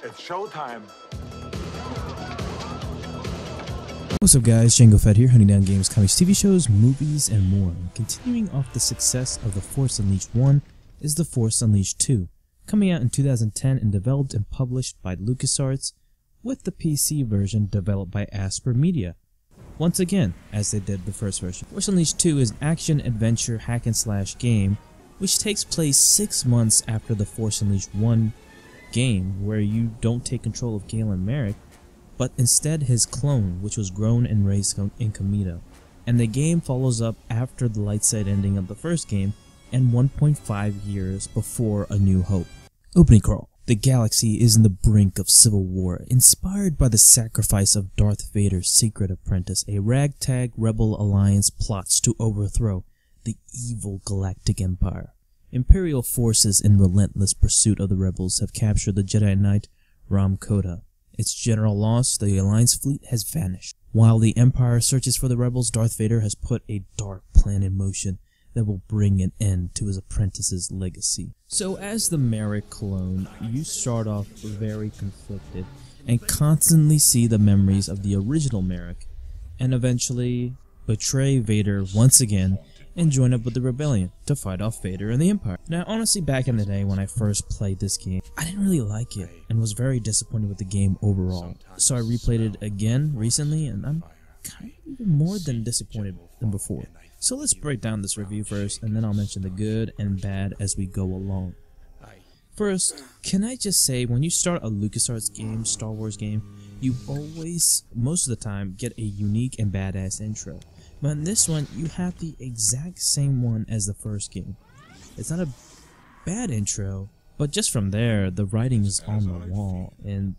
It's showtime. What's up guys, Django Fett here, hunting down games, comics, TV shows, movies, and more. Continuing off the success of The Force Unleashed 1 is The Force Unleashed 2, coming out in 2010 and developed and published by LucasArts, with the PC version developed by Asper Media. Once again, as they did the first version. Force Unleashed 2 is an action-adventure hack-and-slash game which takes place 6 months after the Force Unleashed 1 game, where you don't take control of Galen Merrick, but instead his clone, which was grown and raised in Kamino. And the game follows up after the light side ending of the first game and 1.5 years before A New Hope. Opening crawl. The galaxy is in the brink of civil war. Inspired by the sacrifice of Darth Vader's secret apprentice, a ragtag rebel alliance plots to overthrow the evil Galactic Empire. Imperial forces in relentless pursuit of the rebels have captured the Jedi Knight Ram Koda. Its general loss, the Alliance fleet has vanished. While the Empire searches for the rebels, Darth Vader has put a dark plan in motion that will bring an end to his apprentice's legacy. So as the Merrick clone, you start off very conflicted and constantly see the memories of the original Merrick, and eventually betray Vader once again and join up with the rebellion to fight off Vader and the Empire. Now honestly, back in the day when I first played this game, I didn't really like it and was very disappointed with the game overall. So I replayed it again recently and I'm kind of even more than disappointed than before. So let's break down this review first, and then I'll mention the good and bad as we go along. First, can I just say, when you start a LucasArts game, Star Wars game, you always, most of the time, get a unique and badass intro. But in this one, you have the exact same one as the first game. It's not a bad intro, but just from there, the writing is on the wall, and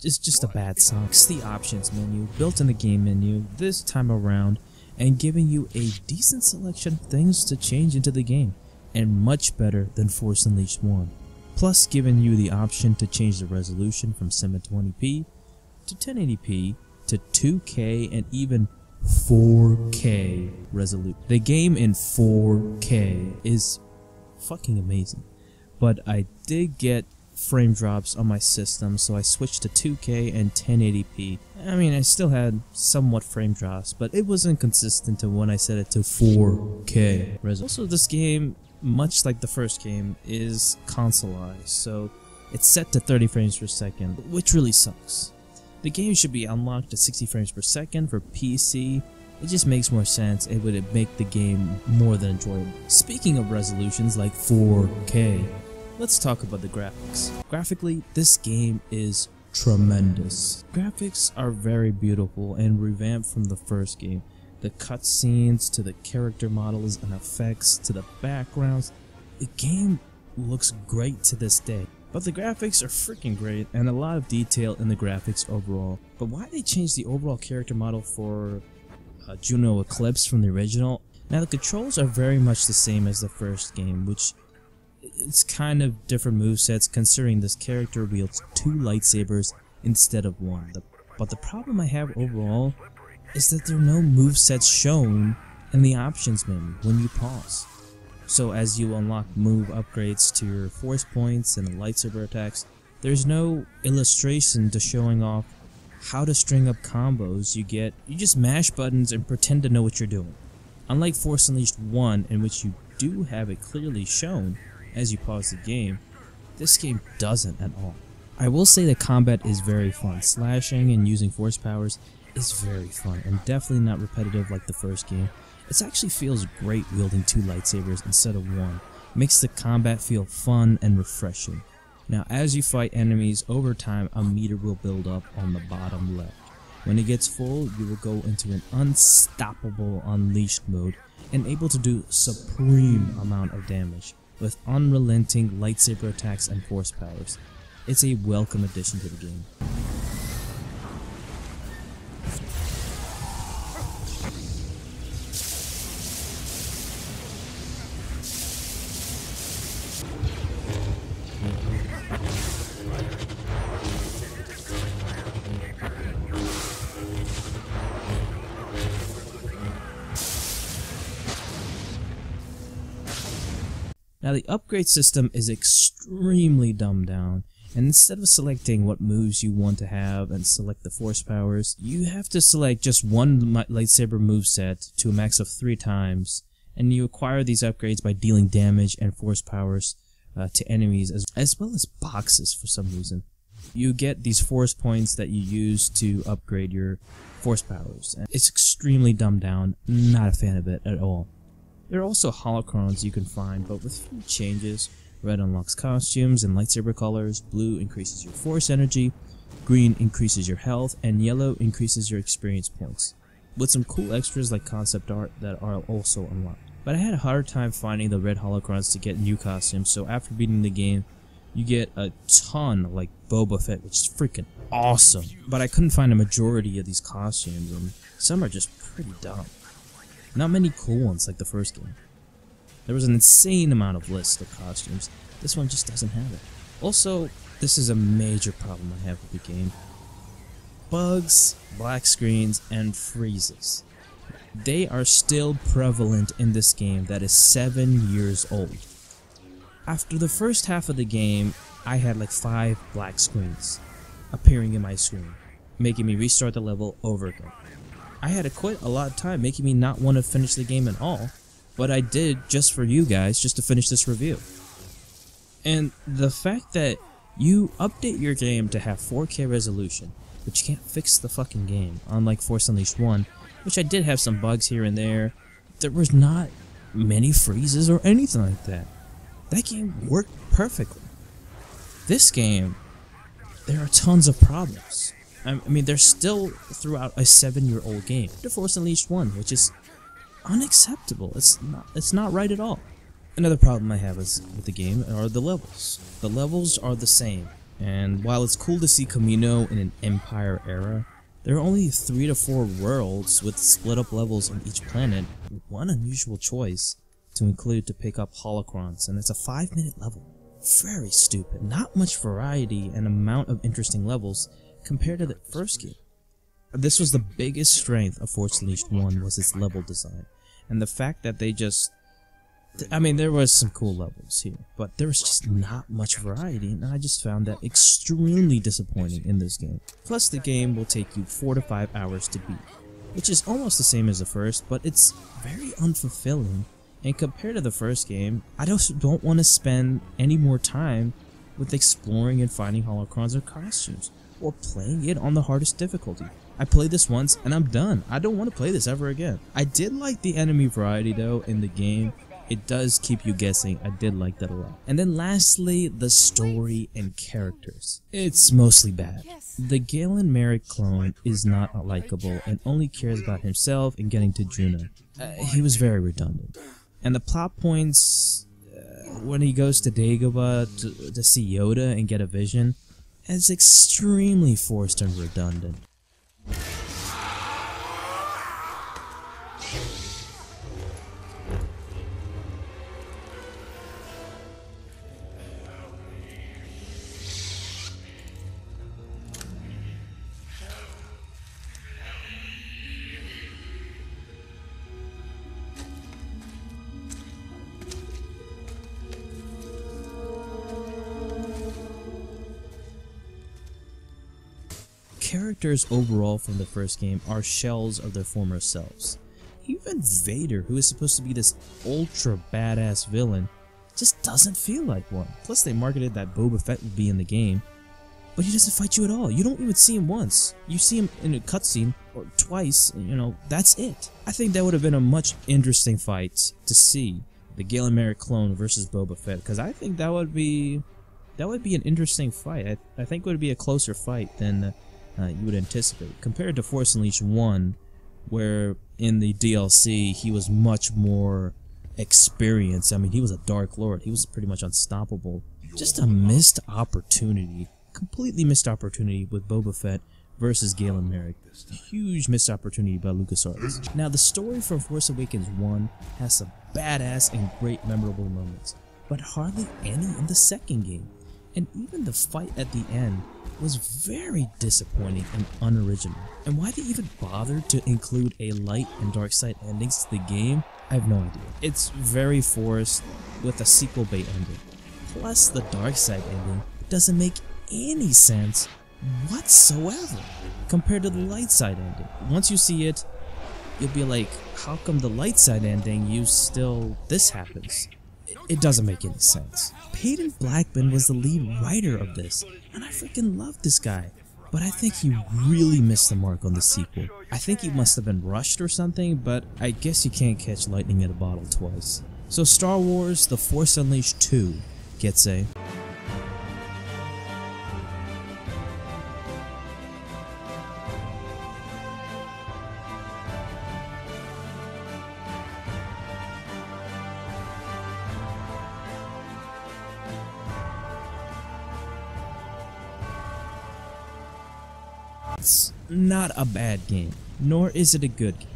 it's just a bad song. It's the options menu, built in the game menu, this time around, and giving you a decent selection of things to change into the game, and much better than Force Unleashed 1. Plus giving you the option to change the resolution from 720p to 1080p to 2K and even 4K resolution. The game in 4K is fucking amazing, but I did get frame drops on my system, so I switched to 2K and 1080p. I mean, I still had somewhat frame drops, but it wasn't consistent to when I set it to 4K resolution. Also, this game, much like the first game, is consoleized, so it's set to 30 frames per second, which really sucks. The game should be unlocked at 60 frames per second for PC. It just makes more sense. It would make the game more than enjoyable. Speaking of resolutions like 4K, let's talk about the graphics. Graphically, this game is tremendous. Graphics are very beautiful and revamped from the first game. The cutscenes, to the character models and effects, to the backgrounds. The game looks great to this day. But the graphics are freaking great, and a lot of detail in the graphics overall. But why they changed the overall character model for Juno Eclipse from the original? Now the controls are very much the same as the first game, which it's kind of different movesets considering this character wields 2 lightsabers instead of 1. But the problem I have overall is that there are no movesets shown in the options menu when you pause. So as you unlock move upgrades to your force points and lightsaber attacks, there's no illustration to showing off how to string up combos. You just mash buttons and pretend to know what you're doing. Unlike Force Unleashed 1, in which you do have it clearly shown as you pause the game, this game doesn't at all. I will say that combat is very fun. Slashing and using force powers is very fun and definitely not repetitive like the first game. It actually feels great wielding 2 lightsabers instead of 1. Makes the combat feel fun and refreshing. Now as you fight enemies over time, a meter will build up on the bottom left. When it gets full, you will go into an unstoppable unleashed mode and able to do supreme amount of damage with unrelenting lightsaber attacks and force powers. It's a welcome addition to the game. Now the upgrade system is extremely dumbed down. And instead of selecting what moves you want to have and select the force powers, you have to select just one lightsaber moveset to a max of 3 times, and you acquire these upgrades by dealing damage and force powers to enemies as well as boxes for some reason. You get these force points that you use to upgrade your force powers. It's extremely dumbed down, not a fan of it at all. There are also holocrons you can find, but with few changes. Red unlocks costumes and lightsaber colors, blue increases your force energy, green increases your health, and yellow increases your experience points, with some cool extras like concept art that are also unlocked. But I had a harder time finding the red holocrons to get new costumes, so after beating the game, you get a ton like Boba Fett, which is freaking awesome. But I couldn't find a majority of these costumes, and some are just pretty dumb. Not many cool ones like the first game. There was an insane amount of lists of costumes. This one just doesn't have it. Also, this is a major problem I have with the game. Bugs, black screens, and freezes. They are still prevalent in this game that is 7 years old. After the first half of the game, I had like 5 black screens appearing in my screen, making me restart the level over again. I had to quit a lot of time, making me not want to finish the game at all, but I did just for you guys, just to finish this review. And the fact that you update your game to have 4K resolution, but you can't fix the fucking game, unlike Force Unleashed 1, which I did have some bugs here and there. There was not many freezes or anything like that. That game worked perfectly. This game, there are tons of problems. I mean, they're still throughout a 7-year-old game. The Force Unleashed 1, which is unacceptable. It's not right at all. Another problem I have with the game are the levels. The levels are the same, and while it's cool to see Kamino in an Empire era, there are only 3 to 4 worlds with split up levels on each planet, with one unusual choice to include to pick up holocrons, and it's a 5-minute level. Very stupid. Not much variety and amount of interesting levels compared to the first game. This was the biggest strength of Force Unleashed 1 was its level design, and the fact that they just... I mean, there was some cool levels here, but there was just not much variety, and I just found that extremely disappointing in this game. Plus, the game will take you 4 to 5 hours to beat, which is almost the same as the first, but it's very unfulfilling. And compared to the first game, I just don't want to spend any more time with exploring and finding holocrons or costumes, or playing it on the hardest difficulty. I played this once and I'm done. I don't want to play this ever again. I did like the enemy variety though in the game. It does keep you guessing. I did like that a lot. And then lastly, the story and characters. It's mostly bad. The Galen Merrick clone is not likable and only cares about himself and getting to Juno. He was very redundant. And the plot points, when he goes to Dagobah to see Yoda and get a vision, is extremely forced and redundant. Characters overall from the first game are shells of their former selves. Even Vader, who is supposed to be this ultra badass villain, just doesn't feel like one. Plus they marketed that Boba Fett would be in the game, but he doesn't fight you at all. You don't even see him once. You see him in a cutscene or twice, you know, that's it. I think that would have been a much interesting fight to see, the Galen Merrick clone versus Boba Fett, because I think that would be an interesting fight. I think it would be a closer fight than you would anticipate, compared to Force Unleashed 1, where in the DLC he was much more experienced. I mean, he was a Dark Lord. He was pretty much unstoppable. Just a missed opportunity, completely missed opportunity with Boba Fett versus Galen Merrick. Huge missed opportunity by LucasArts. Now, the story from Force Awakens 1 has some badass and great memorable moments, but hardly any in the second game. And even the fight at the end was very disappointing and unoriginal. And why they even bothered to include a light and dark side endings to the game, I have no idea. It's very forced with a sequel bait ending. Plus, the dark side ending doesn't make any sense whatsoever compared to the light side ending. Once you see it, you'll be like, how come the light side ending this happens? It doesn't make any sense. Peyton Blackman was the lead writer of this, and I freaking love this guy. But I think he really missed the mark on the sequel. I think he must have been rushed or something, but I guess you can't catch lightning in a bottle twice. So Star Wars The Force Unleashed 2 gets a... It's not a bad game, nor is it a good game.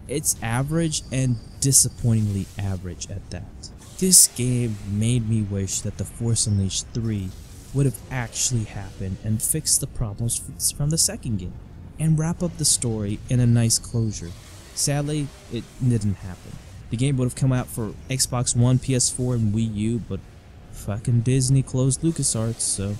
It's average and disappointingly average at that. This game made me wish that The Force Unleashed 3 would have actually happened and fixed the problems from the second game, and wrap up the story in a nice closure. Sadly, it didn't happen. The game would have come out for Xbox One, PS4, and Wii U, but fucking Disney closed LucasArts, so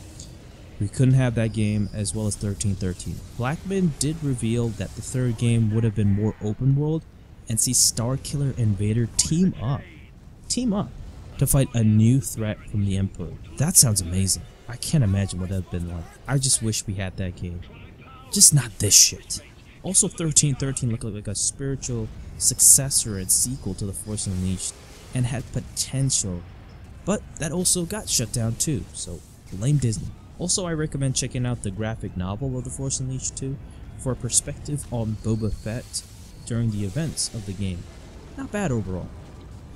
we couldn't have that game, as well as 1313. Blackman did reveal that the third game would have been more open world and see Starkiller and Vader team up to fight a new threat from the Emperor. That sounds amazing. I can't imagine what that would have been like. I just wish we had that game. Just not this shit. Also, 1313 looked like a spiritual successor and sequel to The Force Unleashed and had potential, but that also got shut down too, so blame Disney. Also, I recommend checking out the graphic novel of The Force Unleashed 2 for a perspective on Boba Fett during the events of the game. Not bad overall.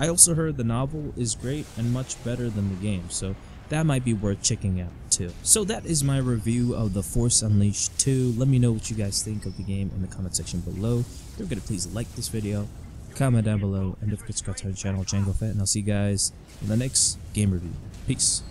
I also heard the novel is great and much better than the game, so that might be worth checking out too. So that is my review of The Force Unleashed 2. Let me know what you guys think of the game in the comment section below. Don't forget to please like this video, comment down below, and don't forget to subscribe to our channel, Django Fett, and I'll see you guys in the next game review. Peace.